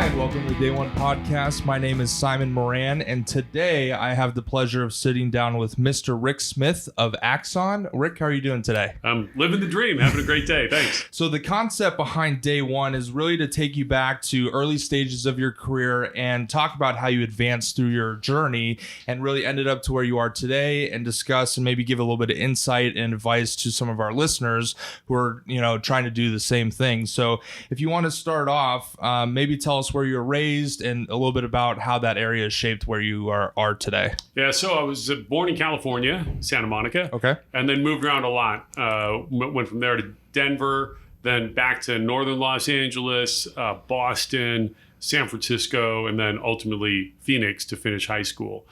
Hi, and welcome to the Day One Podcast. My name is Simon Moran, and today I have the pleasure of sitting down with Mr. Rick Smith of Axon. Rick, how are you doing today? I'm living the dream, having a great day. Thanks. So the concept behind Day One is really to take you back to early stages of your career and talk about how you advanced through your journey and really ended up to where you are today, and discuss and maybe give a little bit of insight and advice to some of our listeners who are, trying to do the same thing. So if you want to start off, maybe tell us where you were raised and a little bit about how that area is shaped where you are today. Yeah, so I was born in California, Santa Monica. Okay. And then moved around a lot. Went from there to Denver, then back to northern Los Angeles, Boston, San Francisco, and then ultimately Phoenix to finish high school.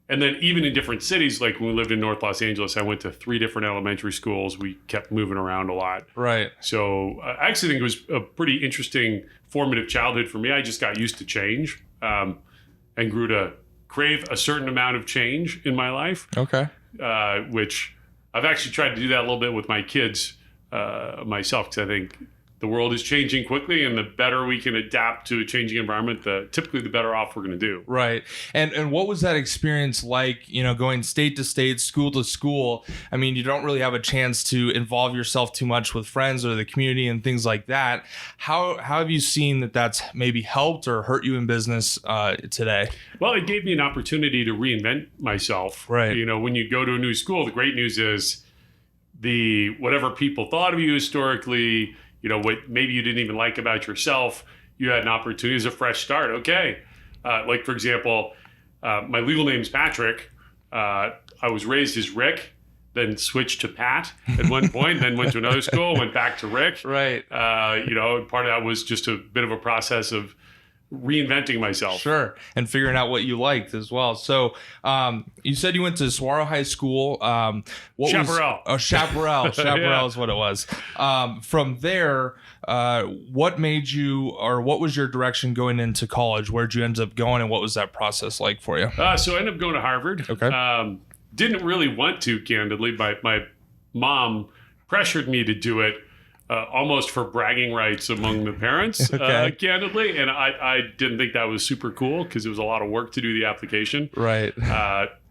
And then even in different cities, like when we lived in North Los Angeles, I went to 3 different elementary schools. We kept moving around a lot. Right. So I actually think it was a pretty interesting formative childhood for me. I just got used to change and grew to crave a certain amount of change in my life. Okay. Which I've actually tried to do that a little bit with my kids myself, because I think the world is changing quickly, and the better we can adapt to a changing environment, typically the better off we're going to do. Right. And what was that experience like, going state to state, school to school? I mean, you don't really have a chance to involve yourself too much with friends or the community and things like that. How have you seen that that's maybe helped or hurt you in business today? Well, it gave me an opportunity to reinvent myself. Right. When you go to a new school, the great news is whatever people thought of you historically, what maybe you didn't even like about yourself, you had an opportunity as a fresh start. Okay. Like, for example, my legal name's Patrick. I was raised as Rick, then switched to Pat at one point, then went to another school, went back to Rick. Right. Part of that was just a bit of a process of reinventing myself. Sure. And figuring out what you liked as well. So you said you went to Saguaro High School. Chaparral. Chaparral. Chaparral yeah. is what it was. From there, what made you, or what was your direction going into college? Where'd you end up going, and what was that process like for you? So I ended up going to Harvard. Okay. Didn't really want to, candidly. My mom pressured me to do it. Almost for bragging rights among the parents, okay. Candidly. And I didn't think that was super cool, because it was a lot of work to do the application. Right.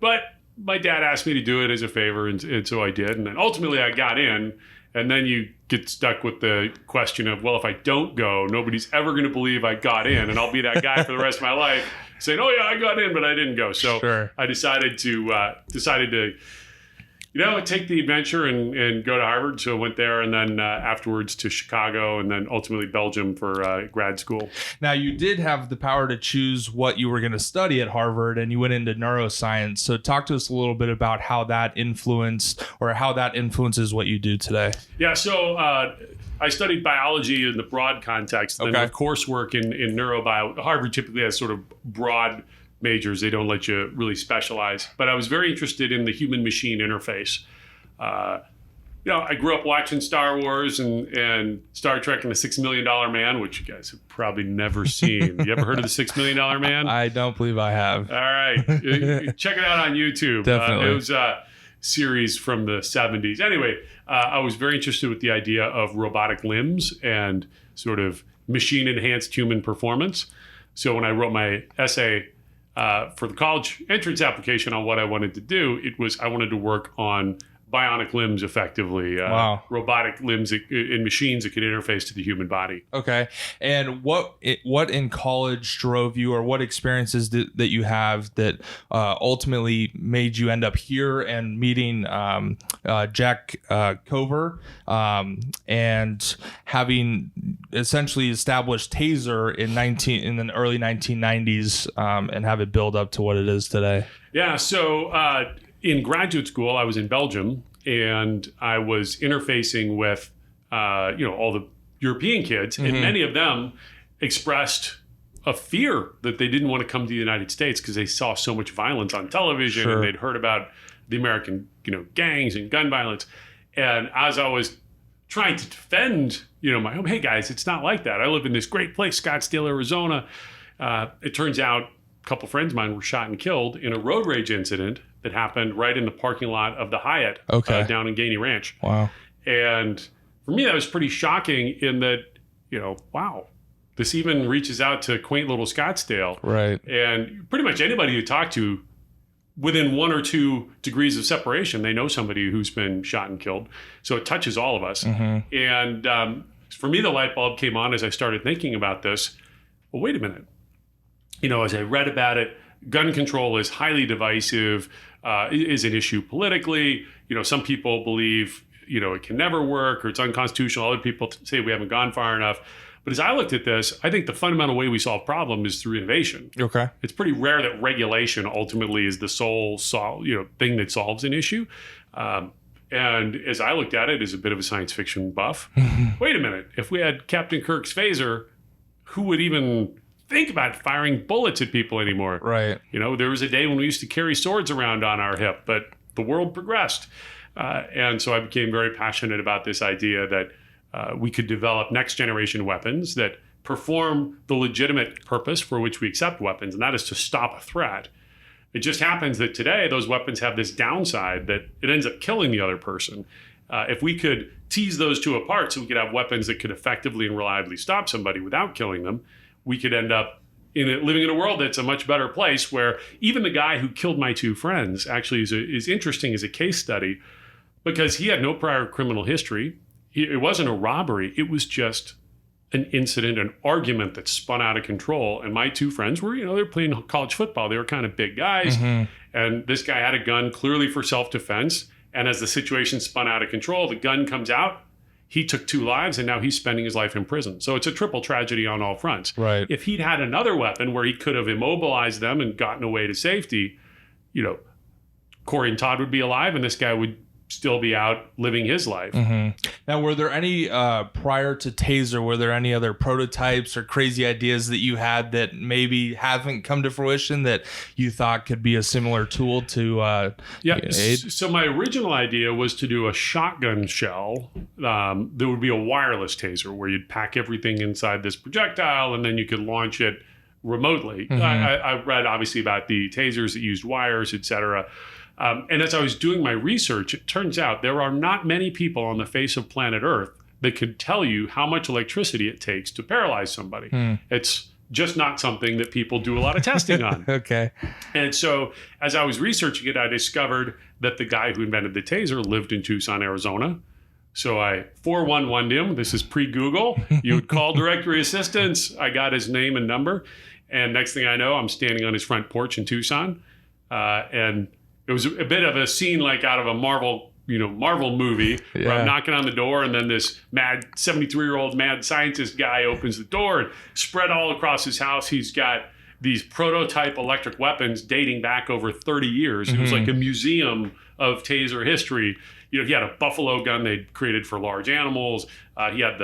But my dad asked me to do it as a favor, and so I did. And then ultimately I got in. And then you get stuck with the question of, well, if I don't go, nobody's ever going to believe I got in. And I'll be that guy for the rest of my life saying, oh, yeah, I got in, but I didn't go. So sure. I decided to take the adventure and go to Harvard. So I went there, and then afterwards to Chicago, and then ultimately Belgium for grad school. Now, you did have the power to choose what you were going to study at Harvard, and you went into neuroscience. So talk to us a little bit about how that influenced, or how that influences what you do today. Yeah, so I studied biology in the broad context, and then with coursework in neurobio. Harvard typically has sort of broad majors. They don't let you really specialize. But I was very interested in the human-machine interface. I grew up watching Star Wars and Star Trek and the $6 Million Man, which you guys have probably never seen. You ever heard of the $6 Million Man? I don't believe I have. All right. Check it out on YouTube. Definitely. It was a series from the 70s. Anyway, I was very interested with the idea of robotic limbs and sort of machine-enhanced human performance. So when I wrote my essay for the college entrance application on what I wanted to do, I wanted to work on bionic limbs effectively, robotic limbs in machines that could interface to the human body. Okay. And what in college drove you, or what experiences that you have that ultimately made you end up here and meeting Jack Cover and having essentially established Taser in the early 1990s and have it build up to what it is today? Yeah. So in graduate school, I was in Belgium, and I was interfacing with, all the European kids, and many of them expressed a fear that they didn't want to come to the United States because they saw so much violence on television, sure. and they'd heard about the American, gangs and gun violence. And as I was trying to defend, my home, hey guys, it's not like that. I live in this great place, Scottsdale, Arizona. It turns out a couple friends of mine were shot and killed in a road rage incident that happened right in the parking lot of the Hyatt down in Gainey Ranch. Wow. And for me, that was pretty shocking in that, wow, This even reaches out to quaint little Scottsdale. Right. And pretty much anybody you talk to, within 1 or 2 degrees of separation, they know somebody who's been shot and killed. So it touches all of us. Mm-hmm. And for me, the light bulb came on as I started thinking about this. Well, wait a minute. As I read about it, gun control is highly divisive, is an issue politically. Some people believe, it can never work or it's unconstitutional. Other people say we haven't gone far enough. But as I looked at this, I think the fundamental way we solve problems is through innovation. Okay. It's pretty rare that regulation ultimately is the sole thing that solves an issue. And as I looked at it as a bit of a science fiction buff, wait a minute, if we had Captain Kirk's phaser, who would even think about firing bullets at people anymore? Right. There was a day when we used to carry swords around on our hip, but the world progressed. And so I became very passionate about this idea that we could develop next generation weapons that perform the legitimate purpose for which we accept weapons, and that is to stop a threat. It just happens that today those weapons have this downside that it ends up killing the other person. If we could tease those two apart so we could have weapons that could effectively and reliably stop somebody without killing them, we could end up living in a world that's a much better place, where even the guy who killed my 2 friends actually is interesting as a case study, because he had no prior criminal history. It wasn't a robbery. It was just an incident, an argument that spun out of control. And my 2 friends were, they were playing college football. They were kind of big guys. Mm-hmm. And this guy had a gun clearly for self-defense. And as the situation spun out of control, the gun comes out. He took 2 lives, and now he's spending his life in prison. So it's a triple tragedy on all fronts. Right. If he'd had another weapon where he could have immobilized them and gotten away to safety, Corey and Todd would be alive, and this guy would still be out living his life. Mm-hmm. Now, were there any prior to Taser, were there any other prototypes or crazy ideas that you had that maybe haven't come to fruition that you thought could be a similar tool to aid? So my original idea was to do a shotgun shell that would be a wireless Taser, where you'd pack everything inside this projectile and then you could launch it remotely. Mm-hmm. I read obviously about the Tasers that used wires, etc. And as I was doing my research, it turns out there are not many people on the face of planet Earth that could tell you how much electricity it takes to paralyze somebody. It's just not something that people do a lot of testing on. Okay. And so as I was researching it, I discovered that the guy who invented the Taser lived in Tucson, Arizona. So I 411'd him. This is pre-Google. You would call directory assistance. I got his name and number. And next thing I know, I'm standing on his front porch in Tucson. And it was a bit of a scene like out of a Marvel movie, where I'm knocking on the door, and then this 73-year-old mad scientist guy opens the door, and spread all across his house, he's got these prototype electric weapons dating back over 30 years. Mm-hmm. It was like a museum of Taser history. He had a buffalo gun they'd created for large animals. He had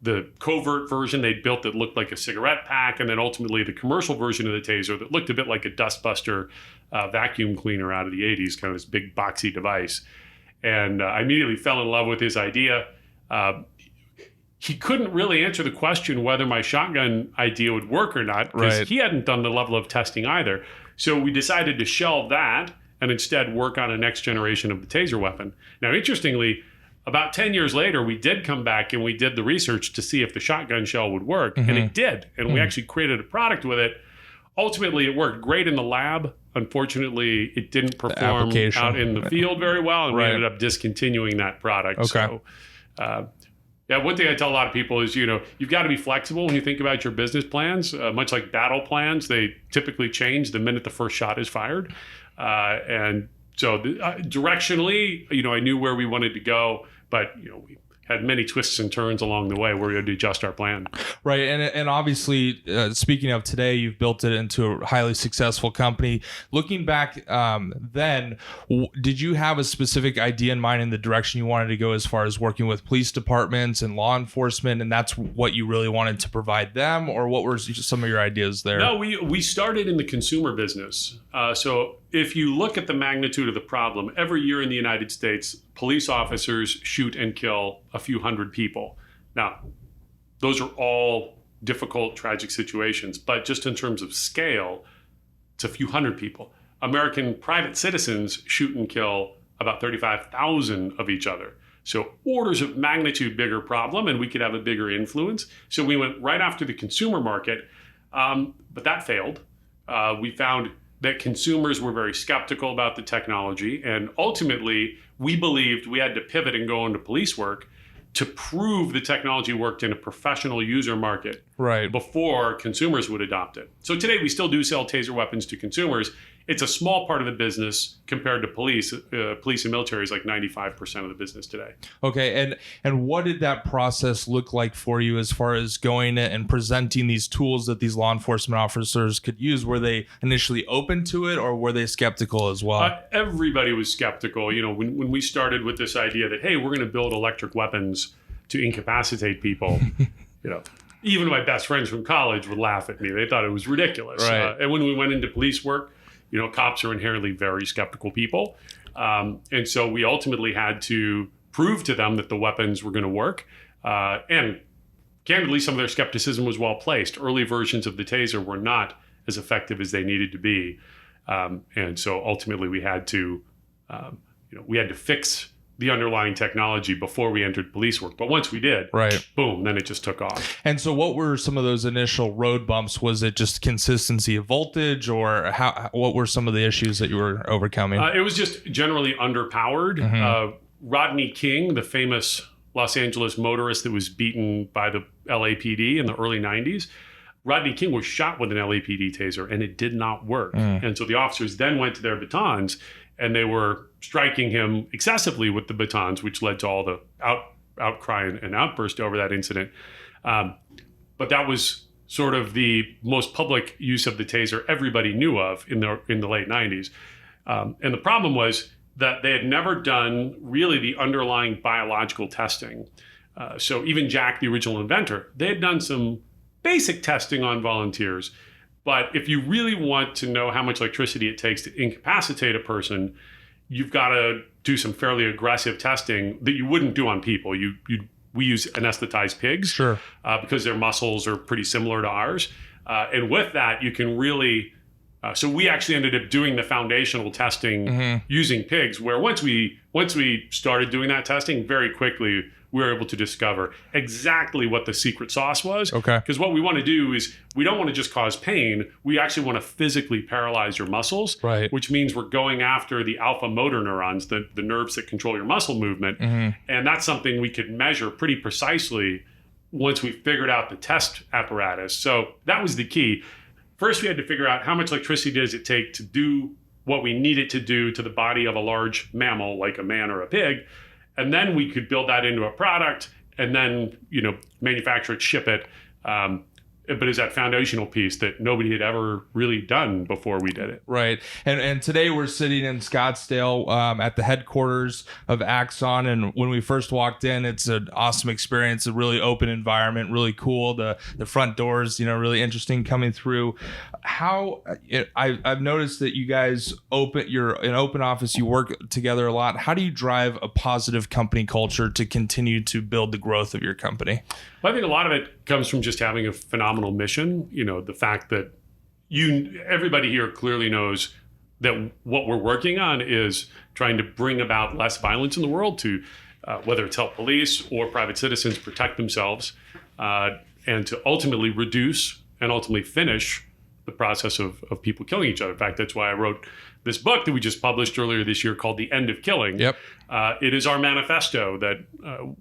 the covert version they'd built that looked like a cigarette pack, and then ultimately the commercial version of the Taser that looked a bit like a dustbuster vacuum cleaner out of the 80s, kind of this big boxy device. And I immediately fell in love with his idea. He couldn't really answer the question whether my shotgun idea would work or not, because he hadn't done the level of testing either. So we decided to shelve that and instead work on a next generation of the Taser weapon. Now, interestingly, about 10 years later, we did come back and we did the research to see if the shotgun shell would work, and it did. And we actually created a product with it. Ultimately, it worked great in the lab. Unfortunately, it didn't perform out in the field very well, and we ended up discontinuing that product. Okay. So, one thing I tell a lot of people is, you've got to be flexible when you think about your business plans. Much like battle plans, they typically change the minute the first shot is fired. And so directionally, I knew where we wanted to go, but, we had many twists and turns along the way where we had to adjust our plan. Right. And obviously, speaking of today, you've built it into a highly successful company. Looking back then, did you have a specific idea in mind in the direction you wanted to go as far as working with police departments and law enforcement, and that's what you really wanted to provide them? Or what were some of your ideas there? No, we started in the consumer business. So if you look at the magnitude of the problem, every year in the United States, police officers shoot and kill a few hundred people. Now, those are all difficult, tragic situations, but just in terms of scale, it's a few hundred people. American private citizens shoot and kill about 35,000 of each other. So orders of magnitude bigger problem, and we could have a bigger influence. So we went right after the consumer market, but that failed. We found that consumers were very skeptical about the technology, and ultimately we believed we had to pivot and go into police work to prove the technology worked in a professional user market before consumers would adopt it. So today we still do sell taser weapons to consumers. It's a small part of the business compared to police. Police and military is like 95% of the business today. Okay, and what did that process look like for you as far as going and presenting these tools that these law enforcement officers could use? Were they initially open to it, or were they skeptical as well? Everybody was skeptical. You know, when we started with this idea that, hey, we're going to build electric weapons to incapacitate people, you know, even my best friends from college would laugh at me. They thought it was ridiculous. Right. And when we went into police work, you know, cops are inherently very skeptical people. And so we ultimately had to prove to them that the weapons were going to work. And candidly, some of their skepticism was well placed. Early versions of the taser were not as effective as they needed to be. And so ultimately we had to, we had to fix the underlying technology before we entered police work. But once we did, boom, then it just took off. And so what were some of those initial road bumps? Was it just consistency of voltage, or what were some of the issues that you were overcoming? It was just generally underpowered. Rodney King, the famous Los Angeles motorist that was beaten by the LAPD in the early 90s, Rodney King was shot with an LAPD taser and it did not work. And so the officers then went to their batons and they were striking him excessively with the batons, which led to all the outcry and outburst over that incident. But that was sort of the most public use of the taser everybody knew of in the late 90s. And the problem was that they had never done really the underlying biological testing. So even Jack, the original inventor, they had done some basic testing on volunteers. But if you really want to know how much electricity it takes to incapacitate a person, you've got to do some fairly aggressive testing that you wouldn't do on people. We use anesthetized pigs because their muscles are pretty similar to ours. And with that, you can really... so we actually ended up doing the foundational testing using pigs, where once we started doing that testing, very quickly we were able to discover exactly what the secret sauce was. Because what we want to do is we don't want to just cause pain. We actually want to physically paralyze your muscles, which means we're going after the alpha motor neurons, the nerves that control your muscle movement. And that's something we could measure pretty precisely once we figured out the test apparatus. So that was the key. First, we had to figure out how much electricity does it take to do what we need it to do to the body of a large mammal like a man or a pig. And then we could build that into a product and then, manufacture it, ship it. But it's that foundational piece that nobody had ever really done before we did it. Right. And today we're sitting in Scottsdale at the headquarters of Axon. And when we first walked in, it's an awesome experience, a really open environment, really cool. The front doors, really interesting coming through. I've noticed that you guys you're an open office, you work together a lot. How do you drive a positive company culture to continue to build the growth of your company? Well, I think a lot of it comes from just having a phenomenal mission. The fact that everybody here clearly knows that what we're working on is trying to bring about less violence in the world, to whether it's help police or private citizens protect themselves, and to ultimately reduce and ultimately finish the process of people killing each other. In fact, that's why I wrote this book that we just published earlier this year called The End of Killing. It is our manifesto that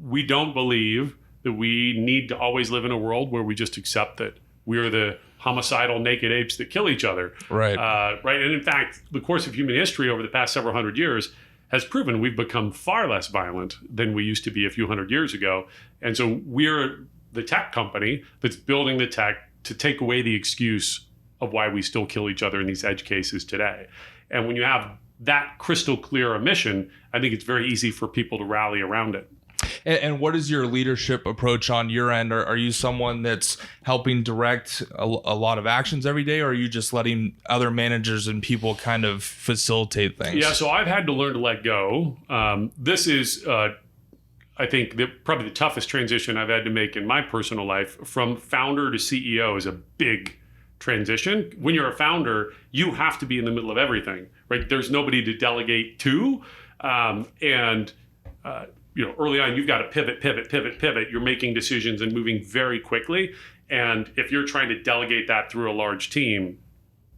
we don't believe that we need to always live in a world where we just accept that we're the homicidal naked apes that kill each other. Right. And in fact, the course of human history over the past several hundred years has proven we've become far less violent than we used to be a few hundred years ago. And so we're the tech company that's building the tech to take away the excuse of why we still kill each other in these edge cases today. And when you have that crystal clear a mission, I think it's very easy for people to rally around it. And what is your leadership approach on your end? Are you someone that's helping direct a lot of actions every day, or are you just letting other managers and people kind of facilitate things? Yeah, so I've had to learn to let go. This is, I think, probably the toughest transition I've had to make in my personal life. From founder to CEO is a big transition. When you're a founder, you have to be in the middle of everything, right? There's nobody to delegate to. early on, you've got to pivot. You're making decisions and moving very quickly. And if you're trying to delegate that through a large team,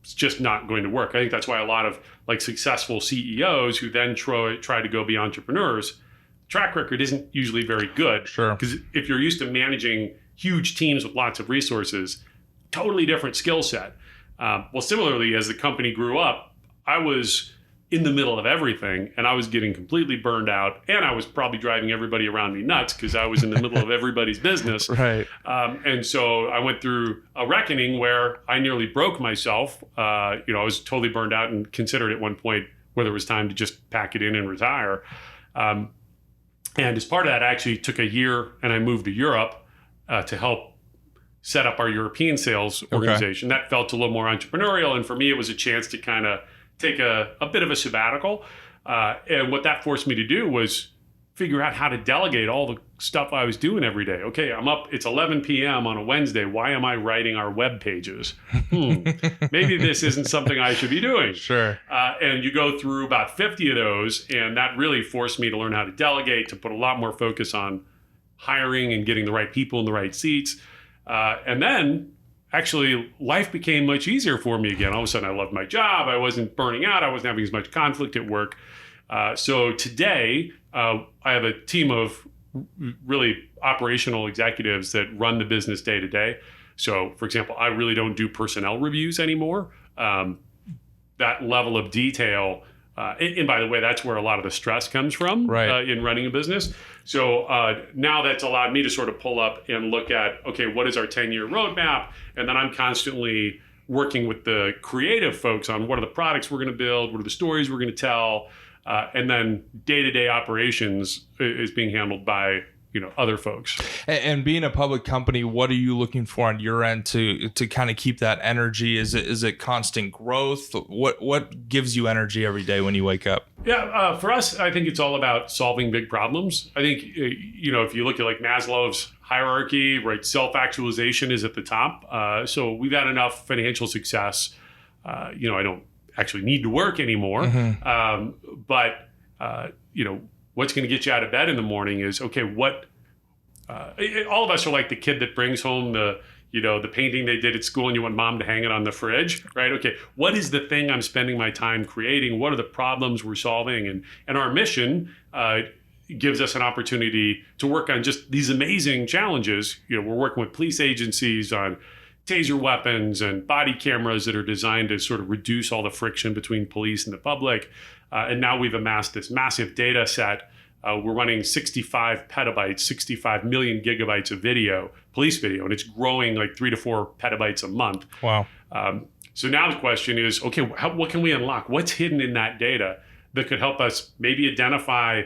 it's just not going to work. I think that's why a lot of like successful CEOs who then try to go be entrepreneurs, track record isn't usually very good. Sure. Because if you're used to managing huge teams with lots of resources, totally different skill set. Well, similarly, as the company grew up, I was in the middle of everything and I was getting completely burned out, and I was probably driving everybody around me nuts because I was in the middle of everybody's business. Right. And so I went through a reckoning where I nearly broke myself. I was totally burned out and considered at one point whether it was time to just pack it in and retire. And as part of that, I actually took a year and I moved to Europe to help set up our European sales organization. That felt a little more entrepreneurial. And for me, it was a chance to kind of take a bit of a sabbatical. And what that forced me to do was figure out how to delegate all the stuff I was doing every day. Okay, I'm up, it's 11 p.m. on a Wednesday. Why am I writing our web pages? Maybe this isn't something I should be doing. Sure. And you go through about 50 of those, and that really forced me to learn how to delegate, to put a lot more focus on hiring and getting the right people in the right seats. And then actually life became much easier for me again. All of a sudden I loved my job. I wasn't burning out. I wasn't having as much conflict at work. So today I have a team of really operational executives that run the business day to day. So for example, I really don't do personnel reviews anymore. That level of detail, and by the way, that's where a lot of the stress comes from, right, in running a business. So now that's allowed me to sort of pull up and look at, okay, what is our 10-year roadmap? And then I'm constantly working with the creative folks on what are the products we're going to build, what are the stories we're going to tell, and then day-to-day operations is being handled by other folks. And being a public company, what are you looking for on your end to kind of keep that energy? Is it constant growth? What gives you energy every day when you wake up? Yeah, for us, I think it's all about solving big problems. I think if you look at like Maslow's hierarchy, right, self-actualization is at the top. So we've had enough financial success. I don't actually need to work anymore. Mm-hmm. But what's going to get you out of bed in the morning is, okay, all of us are like the kid that brings home the painting they did at school and you want mom to hang it on the fridge, right? Okay, what is the thing I'm spending my time creating? What are the problems we're solving? And our mission gives us an opportunity to work on just these amazing challenges. We're working with police agencies on taser weapons and body cameras that are designed to sort of reduce all the friction between police and the public. And now we've amassed this massive data set. We're running 65 petabytes, 65 million gigabytes of video, police video, and it's growing like 3 to 4 petabytes a month. Wow. So now the question is, okay, what can we unlock? What's hidden in that data that could help us maybe identify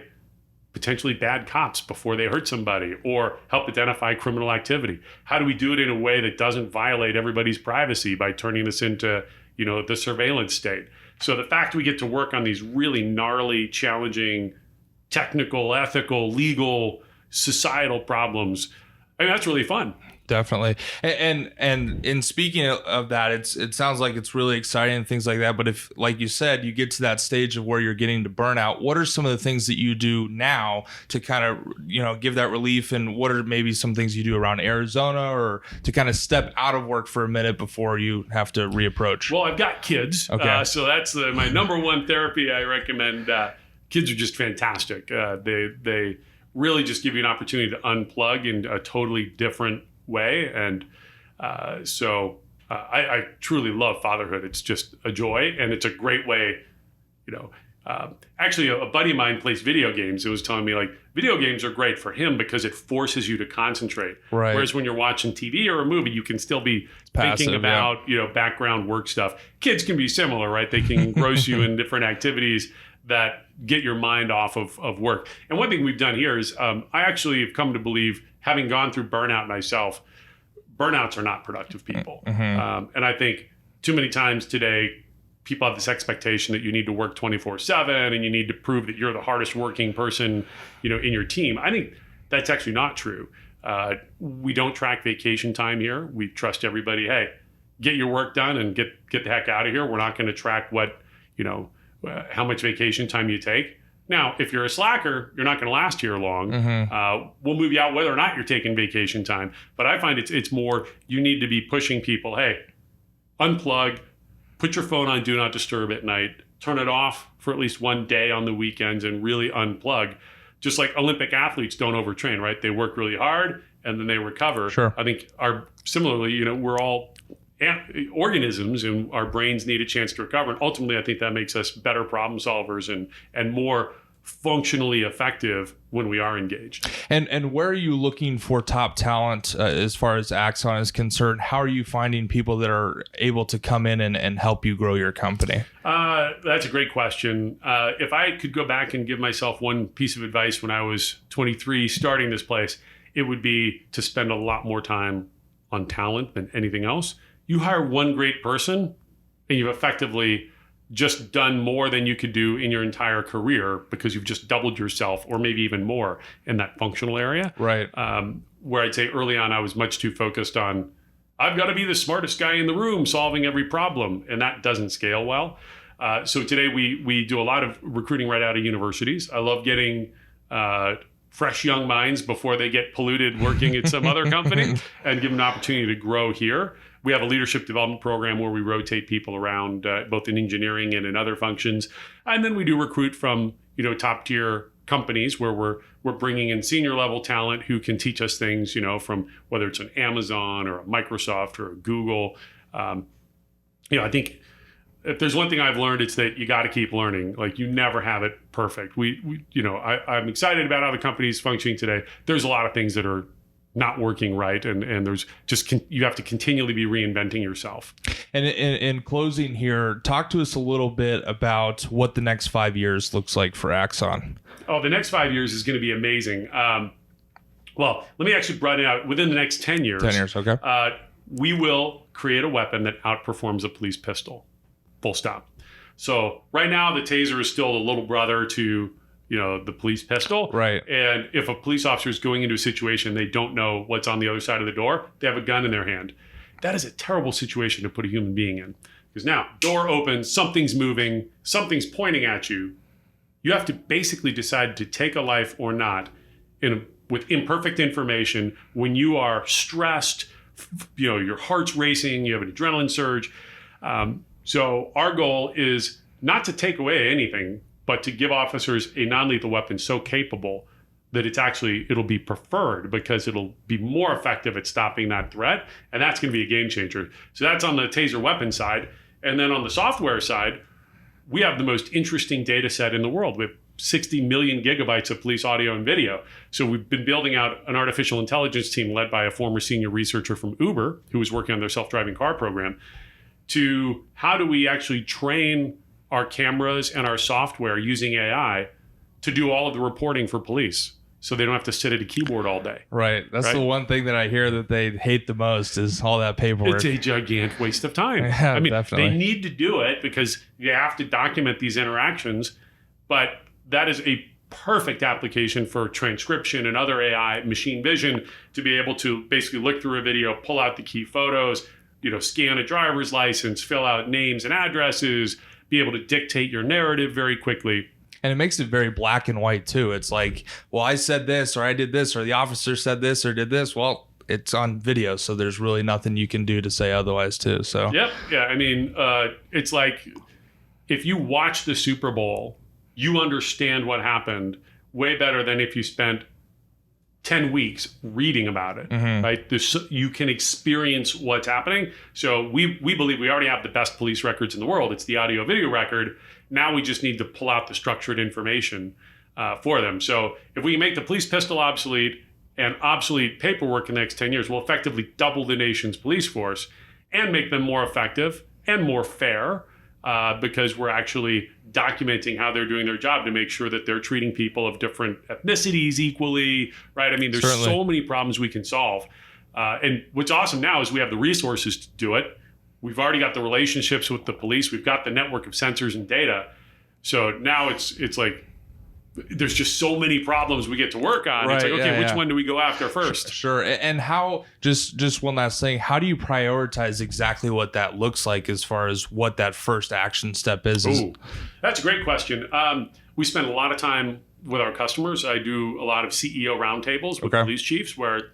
potentially bad cops before they hurt somebody, or help identify criminal activity? How do we do it in a way that doesn't violate everybody's privacy by turning this into, the surveillance state? So the fact we get to work on these really gnarly, challenging, technical, ethical, legal, societal problems, that's really fun. Definitely. And in speaking of that, it sounds like it's really exciting and things like that. But if, like you said, you get to that stage of where you're getting to burnout, what are some of the things that you do now to kind of, give that relief? And what are maybe some things you do around Arizona, or to kind of step out of work for a minute before you have to reapproach? Well, I've got kids. Okay. So that's my number one therapy I recommend. Kids are just fantastic. They really just give you an opportunity to unplug in a totally different way. And so I truly love fatherhood. It's just a joy, and it's a great way, actually a buddy of mine plays video games. It was telling me like video games are great for him because it forces you to concentrate. Right. Whereas when you're watching TV or a movie, you can still be thinking about, background work stuff. Kids can be similar, right? They can engross you in different activities that get your mind off of work. And one thing we've done here is I actually have come to believe, having gone through burnout myself, burnouts are not productive people. Mm-hmm. And I think too many times today, people have this expectation that you need to work 24/7 and you need to prove that you're the hardest working person, in your team. I think that's actually not true. We don't track vacation time here. We trust everybody. Hey, get your work done and get the heck out of here. We're not going to track how much vacation time you take. Now, if you're a slacker, you're not going to last here long. We'll move you out whether or not you're taking vacation time. But I find it's more you need to be pushing people, hey, unplug, put your phone on Do Not Disturb at night, turn it off for at least one day on the weekends and really unplug. Just like Olympic athletes don't overtrain, right? They work really hard and then they recover. Sure. I think similarly, we're all organisms and our brains need a chance to recover. And ultimately, I think that makes us better problem solvers and more functionally effective when we are engaged. And where are you looking for top talent as far as Axon is concerned? How are you finding people that are able to come in and help you grow your company? That's a great question. If I could go back and give myself one piece of advice when I was 23 starting this place, it would be to spend a lot more time on talent than anything else. You hire one great person and you've effectively just done more than you could do in your entire career because you've just doubled yourself or maybe even more in that functional area. Right. Where I'd say early on, I was much too focused on, I've got to be the smartest guy in the room solving every problem. And that doesn't scale well. So today we do a lot of recruiting right out of universities. I love getting fresh young minds before they get polluted working at some other company and give them an opportunity to grow here. We have a leadership development program where we rotate people around both in engineering and in other functions. And then we do recruit from, top tier companies where we're bringing in senior level talent who can teach us things, from whether it's an Amazon or a Microsoft or a Google. I think if there's one thing I've learned, it's that you got to keep learning. Like you never have it perfect. I'm excited about how the company's functioning today. There's a lot of things that are not working right, and there's just you have to continually be reinventing yourself. And in closing here, talk to us a little bit about what the next 5 years looks like for Axon. Oh, the next 5 years is going to be amazing. Well, let me actually broaden it out. Within the next 10 years, okay. We will create a weapon that outperforms a police pistol. Full stop. So right now, the taser is still the little brother to the police pistol. Right. And if a police officer is going into a situation, they don't know what's on the other side of the door, they have a gun in their hand. That is a terrible situation to put a human being in. Because now, door opens, something's moving, something's pointing at you. You have to basically decide to take a life or not with imperfect information when you are stressed, your heart's racing, you have an adrenaline surge. So our goal is not to take away anything, but to give officers a non-lethal weapon so capable that it'll be preferred because it'll be more effective at stopping that threat. And that's going to be a game changer. So that's on the taser weapon side. And then on the software side, we have the most interesting data set in the world with 60 million gigabytes of police audio and video. So we've been building out an artificial intelligence team led by a former senior researcher from Uber, who was working on their self-driving car program, to how do we actually train our cameras and our software using AI to do all of the reporting for police so they don't have to sit at a keyboard all day. Right. That's the one thing that I hear that they hate the most is all that paperwork. It's a gigantic waste of time. Yeah, definitely. They need to do it because you have to document these interactions, but that is a perfect application for transcription and other AI machine vision to be able to basically look through a video, pull out the key photos, scan a driver's license, fill out names and addresses, be able to dictate your narrative very quickly. And it makes it very black and white too. It's like, well, I said this or I did this or the officer said this or did this. Well, it's on video, so there's really nothing you can do to say otherwise too. So yep. Yeah. I mean, it's like if you watch the Super Bowl, you understand what happened way better than if you spent 10 weeks reading about it, right? You can experience what's happening. So we believe we already have the best police records in the world. It's the audio video record. Now we just need to pull out the structured information for them. So if we can make the police pistol obsolete and obsolete paperwork in the next 10 years, we'll effectively double the nation's police force and make them more effective and more fair because we're actually documenting how they're doing their job to make sure that they're treating people of different ethnicities equally, right? I mean, there's so many problems we can solve. And what's awesome now is we have the resources to do it. We've already got the relationships with the police. We've got the network of sensors and data. So now it's like, there's just so many problems we get to work on. Right, it's like, okay, which one do we go after first? Sure. And how, just one last thing, how do you prioritize exactly what that looks like as far as what that first action step is? Ooh, that's a great question. we spend a lot of time with our customers. I do a lot of CEO roundtables with police chiefs where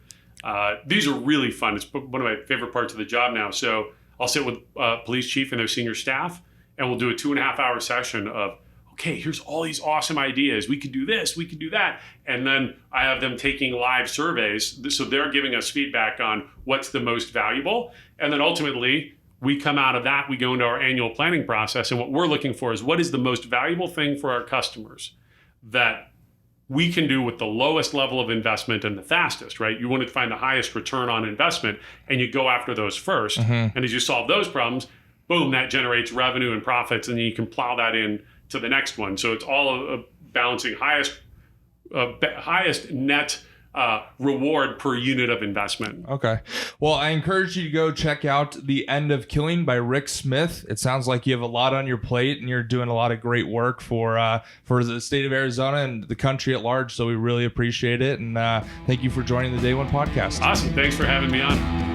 these are really fun. It's one of my favorite parts of the job now. So I'll sit with police chief and their senior staff, and we'll do a 2.5 hour session of, okay, here's all these awesome ideas. We could do this, we could do that. And then I have them taking live surveys. So they're giving us feedback on what's the most valuable. And then ultimately, we come out of that, we go into our annual planning process. And what we're looking for is what is the most valuable thing for our customers that we can do with the lowest level of investment and the fastest, right? You want to find the highest return on investment, and you go after those first. And as you solve those problems, boom, that generates revenue and profits, and then you can plow that in to the next one. So it's all balancing highest net reward per unit of investment. Okay. Well, I encourage you to go check out The End of Killing by Rick Smith. It sounds like you have a lot on your plate and you're doing a lot of great work for the state of Arizona and the country at large. So we really appreciate it. And thank you for joining the Day One podcast. Awesome. Thanks for having me on.